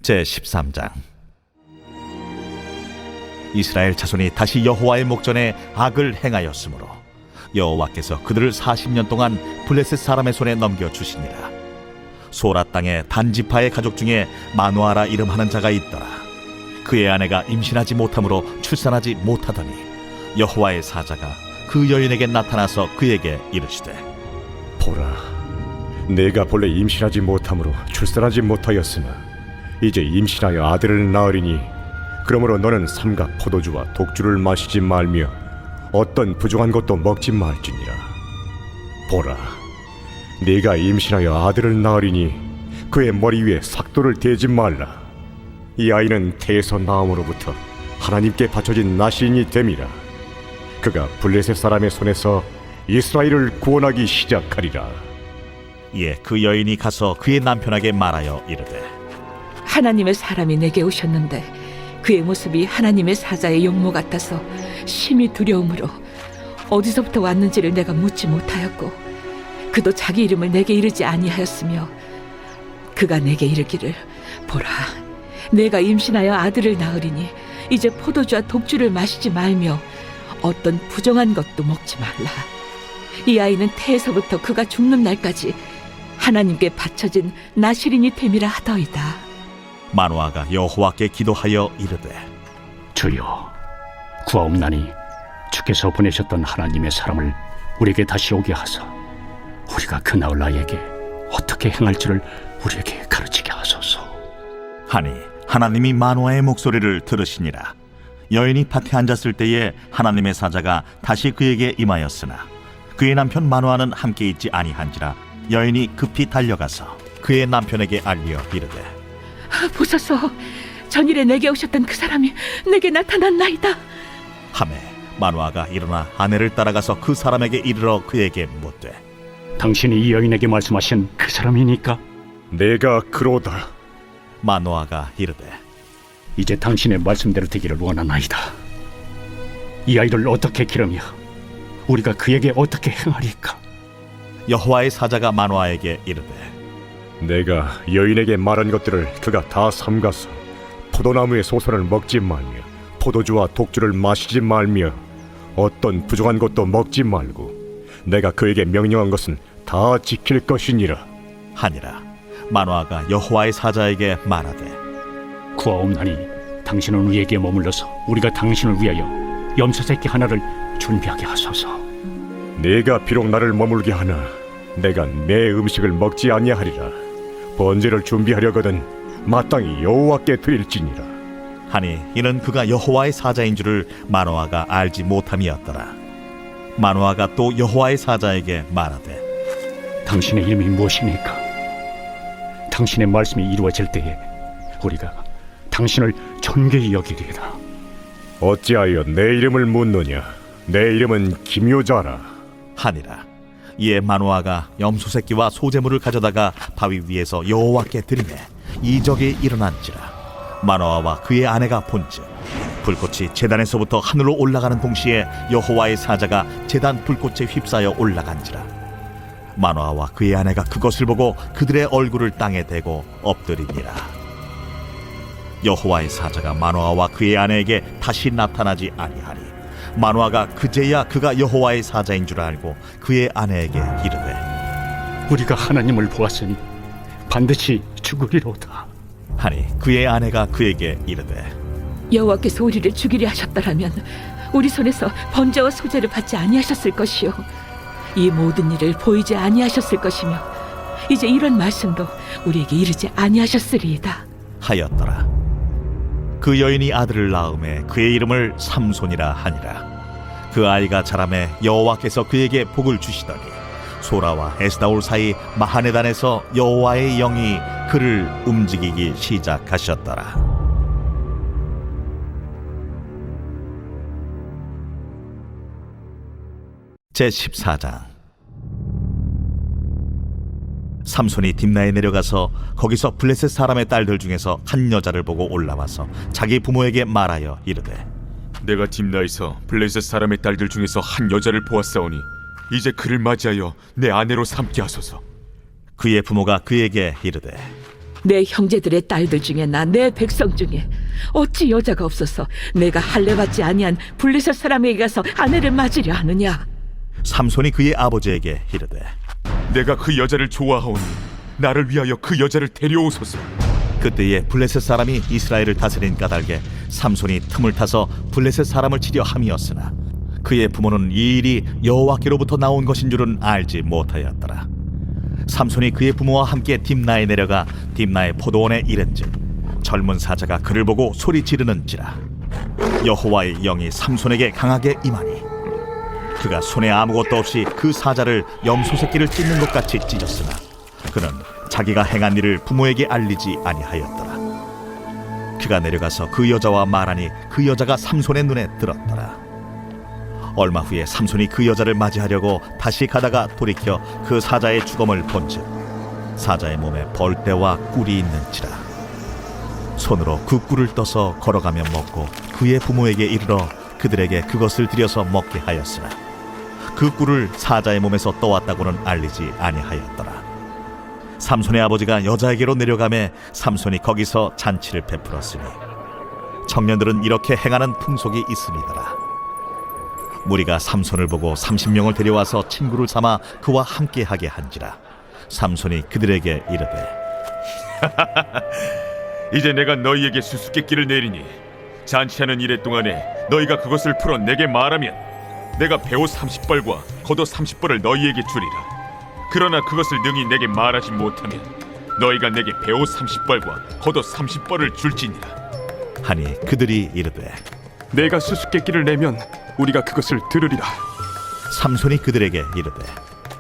제13장. 이스라엘 자손이 다시 여호와의 목전에 악을 행하였으므로 여호와께서 그들을 40년 동안 블레셋 사람의 손에 넘겨주시니라. 소라 땅의 단지파의 가족 중에 마누아라 이름하는 자가 있더라. 그의 아내가 임신하지 못함으로 출산하지 못하더니 여호와의 사자가 그 여인에게 나타나서 그에게 이르시되, 보라, 내가 본래 임신하지 못함으로 출산하지 못하였으나 이제 임신하여 아들을 낳으리니 그러므로 너는 삼가 포도주와 독주를 마시지 말며 어떤 부정한 것도 먹지 말지니라. 보라, 네가 임신하여 아들을 낳으리니 그의 머리 위에 삭도를 대지 말라. 이 아이는 태에서 나옴으로부터 하나님께 바쳐진 나시린이 됨이라. 그가 블레셋 사람의 손에서 이스라엘을 구원하기 시작하리라. 이에 그 여인이 가서 그의 남편에게 말하여 이르되, 하나님의 사람이 내게 오셨는데 그의 모습이 하나님의 사자의 용모 같아서 심히 두려움으로 어디서부터 왔는지를 내가 묻지 못하였고 그도 자기 이름을 내게 이르지 아니하였으며 그가 내게 이르기를, 보라, 내가 임신하여 아들을 낳으리니 이제 포도주와 독주를 마시지 말며 어떤 부정한 것도 먹지 말라. 이 아이는 태에서부터 그가 죽는 날까지 하나님께 바쳐진 나시린이 됨이라 하더이다. 마누아가 여호와께 기도하여 이르되, 주여, 구하옵나니 주께서 보내셨던 하나님의 사람을 우리에게 다시 오게 하사 우리가 그 나을 아이에게 어떻게 행할지를 우리에게 가르치게 하소서. 하니 하나님이 마누아의 목소리를 들으시니라. 여인이 밭에 앉았을 때에 하나님의 사자가 다시 그에게 임하였으나 그의 남편 마누아는 함께 있지 아니한지라 여인이 급히 달려가서 그의 남편에게 알리어 이르되, 보소서, 전일에 내게 오셨던 그 사람이 내게 나타났나이다. 하매 마누아가 일어나 아내를 따라가서 그 사람에게 이르러 그에게 묻되, 당신이 이 여인에게 말씀하신 그 사람이니까? 내가 그로다. 마누아가 이르되, 이제 당신의 말씀대로 되기를 원하나이다. 이 아이를 어떻게 기르며 우리가 그에게 어떻게 행하리까? 여호와의 사자가 마누아에게 이르되, 내가 여인에게 말한 것들을 그가 다 삼가서 포도나무의 소선을 먹지 말며 포도주와 독주를 마시지 말며 어떤 부정한 것도 먹지 말고 내가 그에게 명령한 것은 다 지킬 것이니라 하니라. 마누아가 여호와의 사자에게 말하되, 구하옵나니 당신은 우리에게 머물러서 우리가 당신을 위하여 염소새끼 하나를 준비하게 하소서. 네가 비록 나를 머물게 하나 내가 내 음식을 먹지 아니하리라. 번제를 준비하려거든 마땅히 여호와께 드릴지니라. 하니 이는 그가 여호와의 사자인 줄을 마누아가 알지 못함이었더라. 마누아가 또 여호와의 사자에게 말하되, 당신의 이름이 무엇입니까? 당신의 말씀이 이루어질 때에 우리가 당신을 존귀히 여기리이다. 어찌하여 내 이름을 묻느냐? 내 이름은 기묘자라 하니라. 이에 마누아가 염소 새끼와 소제물을 가져다가 바위 위에서 여호와께 드리매 이적이 일어난지라. 마누아와 그의 아내가 본즉 불꽃이 제단에서부터 하늘로 올라가는 동시에 여호와의 사자가 제단 불꽃에 휩싸여 올라간지라. 마누아와 그의 아내가 그것을 보고 그들의 얼굴을 땅에 대고 엎드리니라. 여호와의 사자가 마누아와 그의 아내에게 다시 나타나지 아니하니 마누아가 그제야 그가 여호와의 사자인 줄 알고 그의 아내에게 이르되, 우리가 하나님을 보았으니 반드시 죽으리로다. 하니 그의 아내가 그에게 이르되, 여호와께서 우리를 죽이려 하셨더라면 우리 손에서 번제와 소제를 받지 아니하셨을 것이요 이 모든 일을 보이지 아니하셨을 것이며 이제 이런 말씀도 우리에게 이르지 아니하셨으리이다 하였더라. 그 여인이 아들을 낳음에 그의 이름을 삼손이라 하니라. 그 아이가 자라매 여호와께서 그에게 복을 주시더니 소라와 에스다올 사이 마하네단에서 여호와의 영이 그를 움직이기 시작하셨더라. 제14장. 삼손이 딥나에 내려가서 거기서 블레셋 사람의 딸들 중에서 한 여자를 보고 올라와서 자기 부모에게 말하여 이르되, 내가 딥나에서 블레셋 사람의 딸들 중에서 한 여자를 보았사오니 이제 그를 맞이하여 내 아내로 삼게 하소서. 그의 부모가 그에게 이르되, 내 형제들의 딸들 중에나 내 백성 중에 어찌 여자가 없어서 내가 할례받지 아니한 블레셋 사람에게 가서 아내를 맞으려 하느냐? 삼손이 그의 아버지에게 이르되 내가 그 여자를 좋아하오니 나를 위하여 그 여자를 데려오소서. 그때에 블레셋 사람이 이스라엘을 다스린 까닭에 삼손이 틈을 타서 블레셋 사람을 치려 함이었으나 그의 부모는 이 일이 여호와께로부터 나온 것인 줄은 알지 못하였더라. 삼손이 그의 부모와 함께 딥나에 내려가 딥나의 포도원에 이른즉 젊은 사자가 그를 보고 소리 지르는지라. 여호와의 영이 삼손에게 강하게 임하니 그가 손에 아무것도 없이 그 사자를 염소 새끼를 찢는 것 같이 찢었으나 그는 자기가 행한 일을 부모에게 알리지 아니하였더라. 그가 내려가서 그 여자와 말하니 그 여자가 삼손의 눈에 들었더라. 얼마 후에 삼손이 그 여자를 맞이하려고 다시 가다가 돌이켜 그 사자의 주검을 본즉 사자의 몸에 벌떼와 꿀이 있는지라. 손으로 그 꿀을 떠서 걸어가며 먹고 그의 부모에게 이르러 그들에게 그것을 들여서 먹게 하였으나 그 꿀을 사자의 몸에서 떠왔다고는 알리지 아니하였더라. 삼손의 아버지가 여자에게로 내려가매 삼손이 거기서 잔치를 베풀었으니 청년들은 이렇게 행하는 풍속이 있으니더라. 무리가 삼손을 보고 30명을 데려와서 친구를 삼아 그와 함께하게 한지라. 삼손이 그들에게 이르되 이제 내가 너희에게 수수께끼를 내리니 잔치하는 이래 동안에 너희가 그것을 풀어 내게 말하면 내가 배옷 30벌과 겉옷 30벌을 너희에게 주리라. 그러나 그것을 능히 내게 말하지 못하면 너희가 내게 배옷 30벌과 겉옷 30벌을 줄지니라. 하니 그들이 이르되 내가 수수께끼를 내면 우리가 그것을 들으리라. 삼손이 그들에게 이르되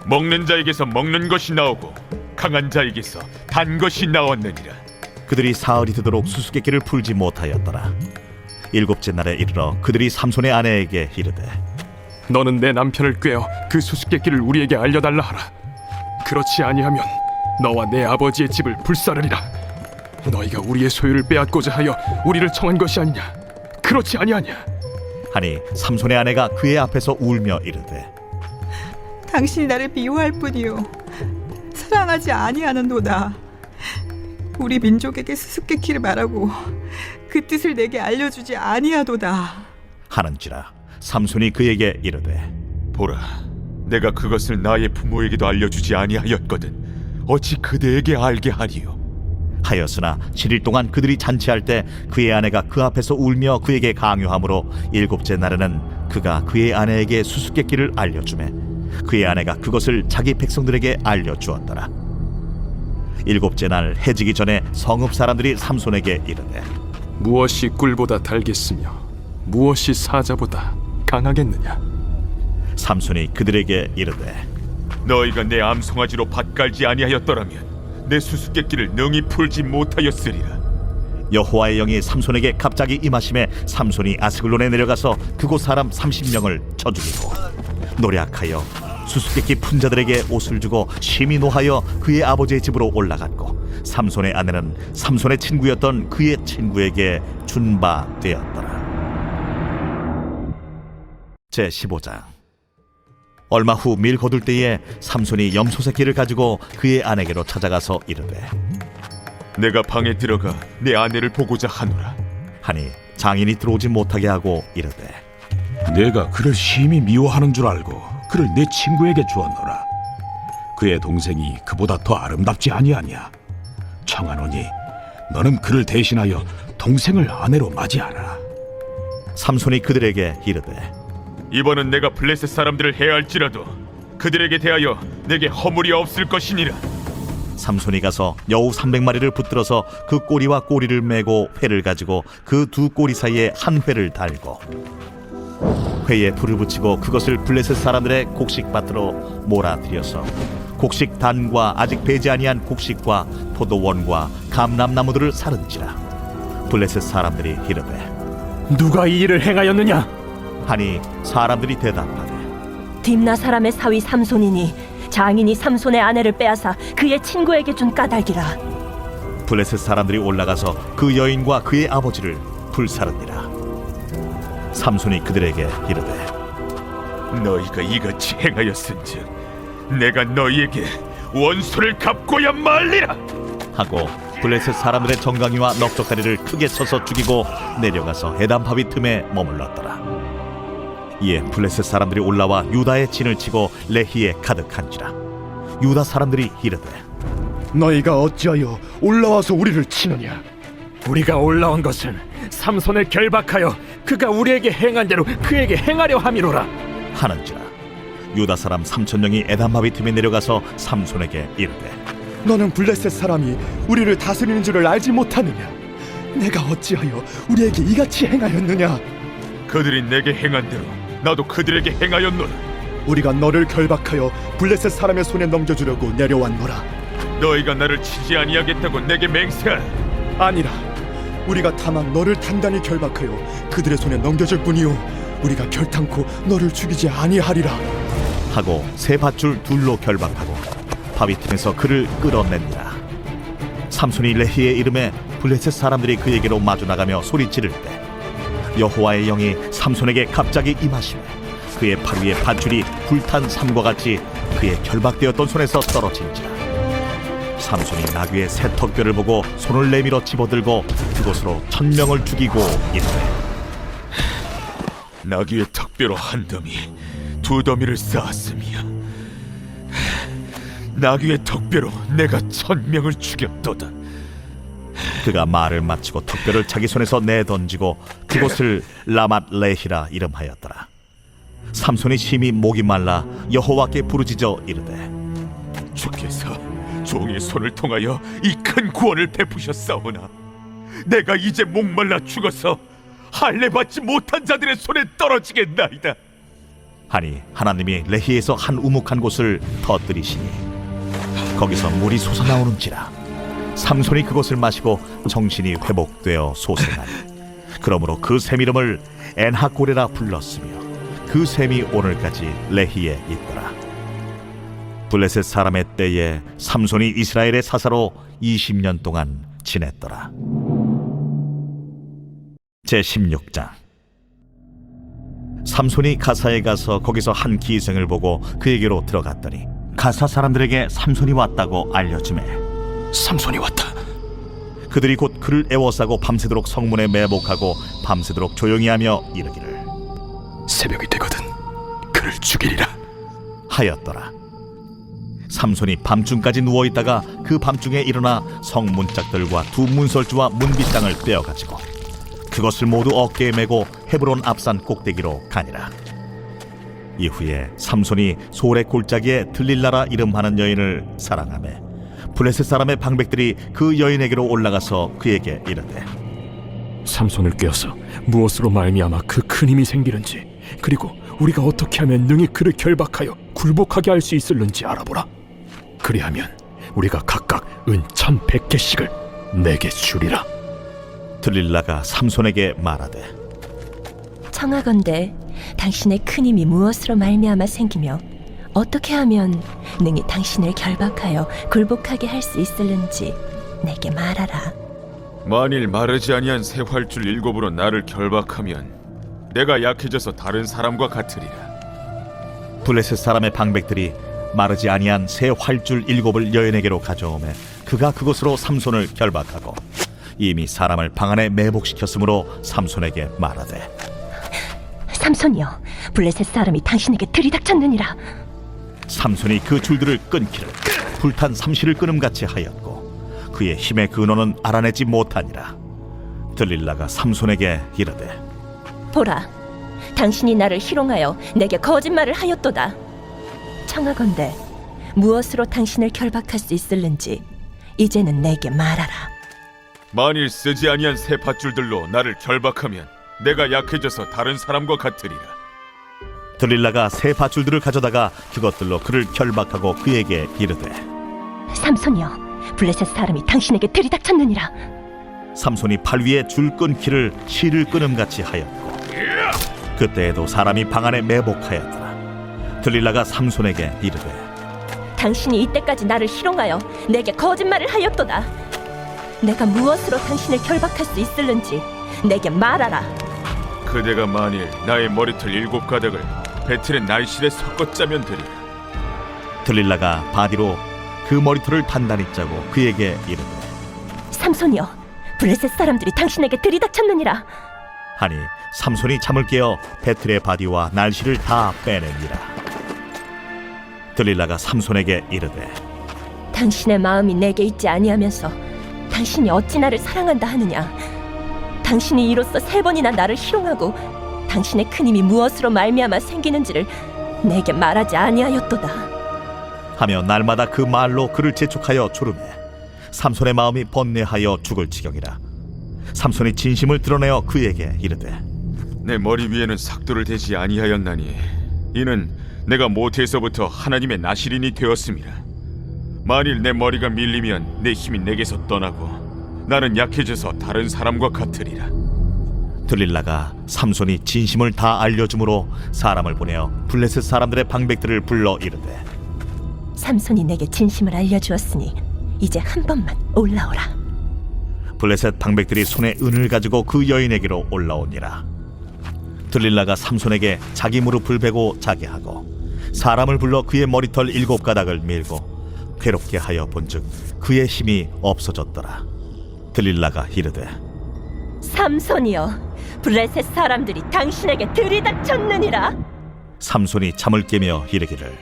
먹는 자에게서 먹는 것이 나오고 강한 자에게서 단 것이 나왔느니라. 그들이 사흘이 되도록 수수께끼를 풀지 못하였더라. 일곱째 날에 이르러 그들이 삼손의 아내에게 이르되 너는 내 남편을 꾀어 그 수수께끼를 우리에게 알려달라 하라. 그렇지 아니하면 너와 내 아버지의 집을 불사르리라. 너희가 우리의 소유를 빼앗고자 하여 우리를 청한 것이 아니냐? 그렇지 아니하냐? 하니 삼손의 아내가 그의 앞에서 울며 이르되 당신이 나를 미워할 뿐이요 사랑하지 아니하는도다. 우리 민족에게 수수께끼를 말하고 그 뜻을 내게 알려주지 아니하도다. 하는지라. 삼손이 그에게 이르되 보라, 내가 그것을 나의 부모에게도 알려주지 아니하였거든 어찌 그대에게 알게 하리요? 하였으나 7일 동안 그들이 잔치할 때 그의 아내가 그 앞에서 울며 그에게 강요하므로 일곱째 날에는 그가 그의 아내에게 수수께끼를 알려주매 그의 아내가 그것을 자기 백성들에게 알려주었더라. 일곱째 날 해지기 전에 성읍 사람들이 삼손에게 이르되 무엇이 꿀보다 달겠으며 무엇이 사자보다 강하겠느냐? 삼손이 그들에게 이르되 너희가 내 암송아지로 밭 갈지 아니하였더라면 내 수수께끼를 능히 풀지 못하였으리라. 여호와의 영이 삼손에게 갑자기 임하심에 삼손이 아스글론에 내려가서 그곳 사람 30명을 쳐 죽이고 노략하여 수수께끼 푼 자들에게 옷을 주고 심히 노하여 그의 아버지의 집으로 올라갔고 삼손의 아내는 삼손의 친구였던 그의 친구에게 준 바 되었더라. 제15장. 얼마 후 밀 거둘 때에 삼손이 염소 새끼를 가지고 그의 아내에게로 찾아가서 이르되 내가 방에 들어가 내 아내를 보고자 하노라. 하니 장인이 들어오지 못하게 하고 이르되 내가 그를 심히 미워하는 줄 알고 그를 내 친구에게 주었노라. 그의 동생이 그보다 더 아름답지 아니하냐? 청하노니 너는 그를 대신하여 동생을 아내로 맞이하라. 삼손이 그들에게 이르되 이번은 내가 블레셋 사람들을 해할지라도 그들에게 대하여 내게 허물이 없을 것이니라. 삼손이 가서 여우 300마리를 붙들어서 그 꼬리와 꼬리를 메고 회를 가지고 그 두 꼬리 사이에 한 회를 달고 회에 불을 붙이고 그것을 블레셋 사람들의 곡식밭으로 몰아들여서 곡식 단과 아직 배지 아니한 곡식과 포도원과 감람나무들을 사른지라. 블레셋 사람들이 이르되 누가 이 일을 행하였느냐? 하니 사람들이 대답하되 딥나 사람의 사위 삼손이니 장인이 삼손의 아내를 빼앗아 그의 친구에게 준 까닭이라. 블레셋 사람들이 올라가서 그 여인과 그의 아버지를 불사르니라. 삼손이 그들에게 이르되 너희가 이같이 행하였은즉 내가 너희에게 원수를 갚고야 말리라. 하고 블레셋 사람들의 정강이와 넉적다리를 크게 쳐서 죽이고 내려가서 에담바위 틈에 머물렀더라. 이에 블레셋 사람들이 올라와 유다의 진을 치고 레히에 가득한지라. 유다 사람들이 이르되 너희가 어찌하여 올라와서 우리를 치느냐? 우리가 올라온 것은 삼손을 결박하여 그가 우리에게 행한 대로 그에게 행하려 함이로라. 하는지라. 유다 사람 3,000명이 에담바위 틈에 내려가서 삼손에게 이르되 너는 블레셋 사람이 우리를 다스리는 줄을 알지 못하느냐? 내가 어찌하여 우리에게 이같이 행하였느냐? 그들이 내게 행한 대로 나도 그들에게 행하였노라. 우리가 너를 결박하여 블레셋 사람의 손에 넘겨주려고 내려왔노라. 너희가 나를 치지 아니하겠다고 내게 맹세하라. 아니라 우리가 다만 너를 단단히 결박하여 그들의 손에 넘겨줄 뿐이요 우리가 결탄코 너를 죽이지 아니하리라. 하고 세 밧줄 둘로 결박하고 바위 틈에서 그를 끌어냅니다. 삼손이 레히에 이름에 블레셋 사람들이 그에게로 마주 나가며 소리 지를 때 여호와의 영이 삼손에게 갑자기 임하시매 그의 팔 위에 밧줄이 불탄 삼과 같이 그의 결박되었던 손에서 떨어진지라. 삼손이 나귀의 새 턱뼈를 보고 손을 내밀어 집어들고 그곳으로 1,000명을 죽이고 이르되 나귀의 턱뼈로 한 더미, 두 더미를 쌓았으며 나귀의 턱뼈로 내가 1,000명을 죽였도다. 그가 말을 마치고 턱뼈를 자기 손에서 내던지고 그곳을 라맛 레히라 이름하였더라. 삼손이 심히 목이 말라 여호와께 부르짖어 이르되 주께서 종의 손을 통하여 이 큰 구원을 베푸셨사오나 내가 이제 목말라 죽어서 할례 받지 못한 자들의 손에 떨어지겠나이다. 하니 하나님이 레히에서 한 우묵한 곳을 터뜨리시니 거기서 물이 솟아나오는지라. 삼손이 그것을 마시고 정신이 회복되어 소생하니 그러므로 그 샘 이름을 엔하고레라 불렀으며 그 샘이 오늘까지 레히에 있더라. 블레셋 사람의 때에 삼손이 이스라엘의 사사로 20년 동안 지냈더라. 제16장. 삼손이 가사에 가서 거기서 한 기생을 보고 그에게로 들어갔더니 가사 사람들에게 삼손이 왔다고 알려주매 삼손이 왔다. 그들이 곧 그를 애워싸고 밤새도록 성문에 매복하고 밤새도록 조용히 하며 이르기를 새벽이 되거든 그를 죽이리라 하였더라. 삼손이 밤중까지 누워있다가 그 밤중에 일어나 성문짝들과 두 문설주와 문빗장을 빼어가지고 그것을 모두 어깨에 메고 헤브론 앞산 꼭대기로 가니라. 이후에 삼손이 소래 골짜기에 들릴라라 이름하는 여인을 사랑하매 블레셋 사람의 방백들이 그 여인에게로 올라가서 그에게 이르되 삼손을 꿰어서 무엇으로 말미암아 그 큰 힘이 생기는지 그리고 우리가 어떻게 하면 능히 그를 결박하여 굴복하게 할 수 있을는지 알아보라. 그리하면 우리가 각각 은 1,100개씩을 내게 주리라. 들릴라가 삼손에게 말하되 청하건대 당신의 큰 힘이 무엇으로 말미암아 생기며 어떻게 하면 능히 당신을 결박하여 굴복하게 할 수 있을는지 내게 말하라. 만일 마르지 아니한 새 활줄 7으로 나를 결박하면 내가 약해져서 다른 사람과 같으리라. 블레셋 사람의 방백들이 마르지 아니한 새 활줄 7을 여인에게로 가져오매 그가 그것으로 삼손을 결박하고 이미 사람을 방 안에 매복시켰으므로 삼손에게 말하되 삼손이여, 블레셋 사람이 당신에게 들이닥쳤느니라. 삼손이 그 줄들을 끊기를 불탄 삼시를 끊음같이 하였고 그의 힘의 근원은 알아내지 못하니라. 들릴라가 삼손에게 이르되 보라, 당신이 나를 희롱하여 내게 거짓말을 하였도다. 청하건대 무엇으로 당신을 결박할 수 있을는지 이제는 내게 말하라. 만일 쓰지 아니한 새 밧줄들로 나를 결박하면 내가 약해져서 다른 사람과 같으리라. 들릴라가 새 밧줄들을 가져다가 그것들로 그를 결박하고 그에게 이르되 삼손이여, 블레셋 사람이 당신에게 들이닥쳤느니라. 삼손이 팔 위에 줄 끊기를 실을 끊음같이 하였고 그때에도 사람이 방 안에 매복하였더라. 들릴라가 삼손에게 이르되 당신이 이때까지 나를 희롱하여 내게 거짓말을 하였도다. 내가 무엇으로 당신을 결박할 수 있을는지 내게 말하라. 그대가 만일 나의 머리털 7가닥을 배틀의 날실에 섞어 짜면 되리라. 들릴라가 바디로 그 머리털을 단단히 짜고 그에게 이르되 삼손이여, 블레셋 사람들이 당신에게 들이닥쳤느니라. 하니 삼손이 잠을 깨어 배틀의 바디와 날씨를 다 빼냅니다. 들릴라가 삼손에게 이르되 당신의 마음이 내게 있지 아니하면서 당신이 어찌 나를 사랑한다 하느냐. 당신이 이로써 3번이나 나를 희롱하고 당신의 큰 힘이 무엇으로 말미암아 생기는지를 내게 말하지 아니하였도다. 하며 날마다 그 말로 그를 재촉하여 조르매 삼손의 마음이 번뇌하여 죽을 지경이라. 삼손이 진심을 드러내어 그에게 이르되 내 머리 위에는 삭도를 대지 아니하였나니 이는 내가 모태에서부터 하나님의 나실인이 되었음이라. 만일 내 머리가 밀리면 내 힘이 내게서 떠나고 나는 약해져서 다른 사람과 같으리라. 들릴라가 삼손이 진심을 다 알려주므로 사람을 보내어 블레셋 사람들의 방백들을 불러 이르되 삼손이 내게 진심을 알려주었으니 이제 한 번만 올라오라. 블레셋 방백들이 손에 은을 가지고 그 여인에게로 올라오니라. 들릴라가 삼손에게 자기 무릎을 베고 자게 하고 사람을 불러 그의 머리털 7가닥을 밀고 괴롭게 하여 본즉 그의 힘이 없어졌더라. 들릴라가 이르되 삼손이여, 블레셋 사람들이 당신에게 들이닥쳤느니라. 삼손이 잠을 깨며 이르기를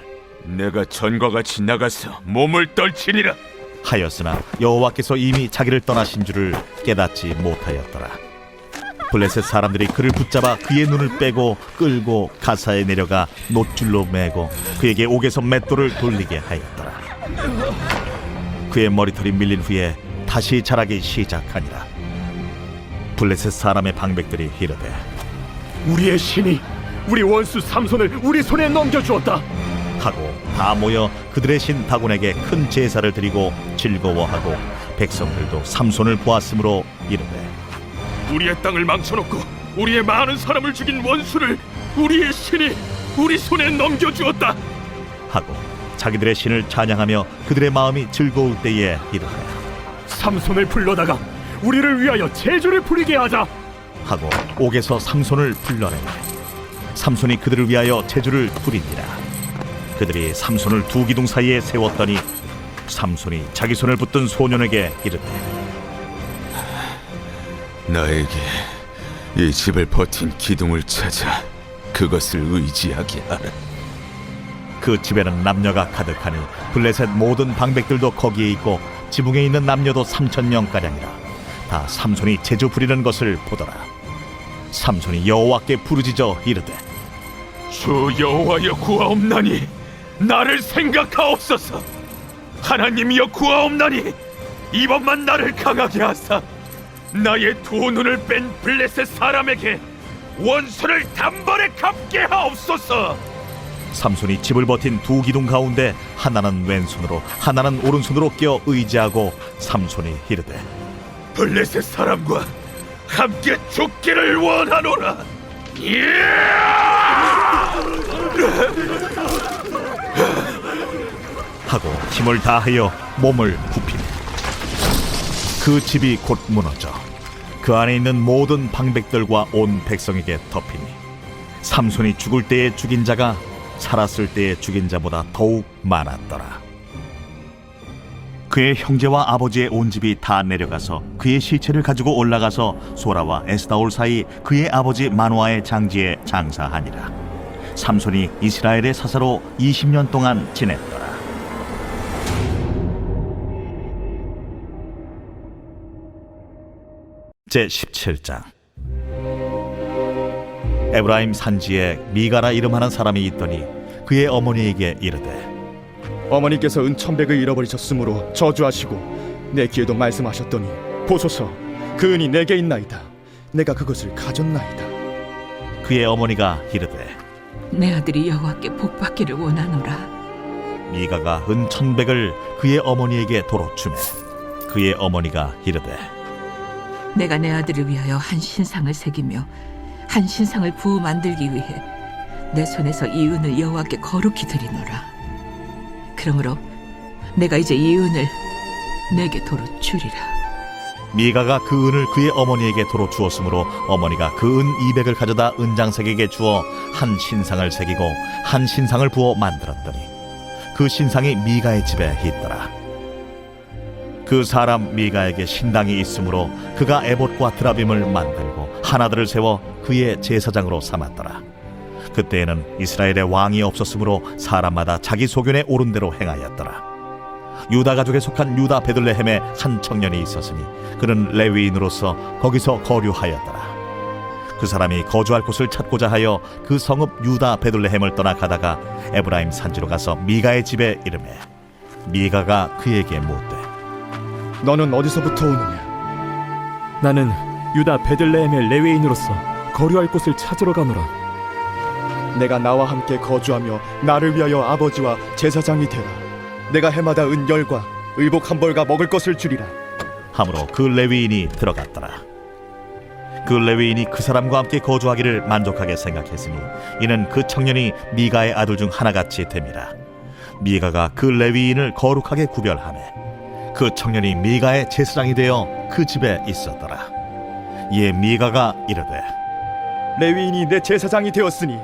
내가 전과 같이 나가서 몸을 떨치리라 하였으나 여호와께서 이미 자기를 떠나신 줄을 깨닫지 못하였더라. 블레셋 사람들이 그를 붙잡아 그의 눈을 빼고 끌고 가사에 내려가 놋줄로 매고 그에게 옥에서 맷돌을 돌리게 하였더라. 그의 머리털이 밀린 후에 다시 자라기 시작하니라. 블레셋 사람의 방백들이 이르되 우리의 신이 우리 원수 삼손을 우리 손에 넘겨주었다 하고 다 모여 그들의 신 다곤에게 큰 제사를 드리고 즐거워하고 백성들도 삼손을 보았으므로 이르되 우리의 땅을 망쳐놓고 우리의 많은 사람을 죽인 원수를 우리의 신이 우리 손에 넘겨주었다. 하고 자기들의 신을 찬양하며 그들의 마음이 즐거울 때에 이르되 삼손을 불러다가 우리를 위하여 제주를 부리게 하자 하고 옥에서 삼손을 불러내매 삼손이 그들을 위하여 제주를 부리니라. 그들이 삼손을 두 기둥 사이에 세웠더니 삼손이 자기 손을 붙든 소년에게 이르되 나에게 이 집을 버틴 기둥을 찾아 그것을 의지하게 하라. 그 집에는 남녀가 가득하니 블레셋 모든 방백들도 거기에 있고 지붕에 있는 남녀도 3,000명가량이라. 다 삼손이 제주 부리는 것을 보더라. 삼손이 여호와께 부르짖어 이르되 주 여호와여 구하옵나니 나를 생각하옵소서. 하나님이여 구하옵나니 이번만 나를 강하게 하사 나의 두 눈을 뺀 블레셋 사람에게 원수를 단번에 갚게 하옵소서. 삼손이 집을 버틴 두 기둥 가운데 하나는 왼손으로 하나는 오른손으로 껴 의지하고 삼손이 이르되 블레셋 사람과 함께 죽기를 원하노라. 하고 힘을 다하여 몸을 굽히니 그 집이 곧 무너져 그 안에 있는 모든 방백들과 온 백성에게 덮이니 삼손이 죽을 때에 죽인 자가 살았을 때에 죽인 자보다 더욱 많았더라. 그의 형제와 아버지의 온 집이 다 내려가서 그의 시체를 가지고 올라가서 소라와 에스다올 사이 그의 아버지 마노아의 장지에 장사하니라. 삼손이 이스라엘의 사사로 20년 동안 지냈더라. 제17장. 에브라임 산지에 미가라 이름하는 사람이 있더니 그의 어머니에게 이르되 어머니께서 은 1,100을 잃어버리셨으므로 저주하시고 내 귀에도 말씀하셨더니 보소서 그 은이 내게 있나이다. 내가 그것을 가졌나이다. 그의 어머니가 이르되 내 아들이 여호와께 복받기를 원하노라. 미가가 은 1,100을 그의 어머니에게 도로 주매 그의 어머니가 이르되 내가 내 아들을 위하여 한 신상을 새기며 한 신상을 부어 만들기 위해 내 손에서 이 은을 여호와께 거룩히 드리노라. 그러므로 내가 이제 이 은을 내게 도로 주리라. 미가가 그 은을 그의 어머니에게 도로 주었으므로 어머니가 그 은 200을 가져다 은장색에게 주어 한 신상을 새기고 한 신상을 부어 만들었더니 그 신상이 미가의 집에 있더라. 그 사람 미가에게 신당이 있으므로 그가 에봇과 드라빔을 만들고 하나들을 세워 그의 제사장으로 삼았더라. 그때에는 이스라엘에 왕이 없었으므로 사람마다 자기 소견에 옳은 대로 행하였더라. 유다 가족에 속한 유다 베들레헴에 한 청년이 있었으니 그는 레위인으로서 거기서 거류하였더라. 그 사람이 거주할 곳을 찾고자 하여 그 성읍 유다 베들레헴을 떠나 가다가 에브라임 산지로 가서 미가의 집에 이르매 미가가 그에게 묻되 너는 어디서부터 오느냐? 나는 유다 베들레헴의 레위인으로서 거류할 곳을 찾으러 가노라. 내가 나와 함께 거주하며 나를 위하여 아버지와 제사장이 되라. 내가 해마다 은 열과 의복 한 벌과 먹을 것을 주리라. 하므로 그 레위인이 들어갔더라. 그 레위인이 그 사람과 함께 거주하기를 만족하게 생각했으니 이는 그 청년이 미가의 아들 중 하나같이 됨이라. 미가가 그 레위인을 거룩하게 구별하매 그 청년이 미가의 제사장이 되어 그 집에 있었더라. 이에 미가가 이르되 레위인이 내 제사장이 되었으니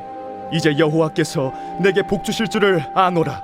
이제 여호와께서 내게 복 주실 줄을 아노라.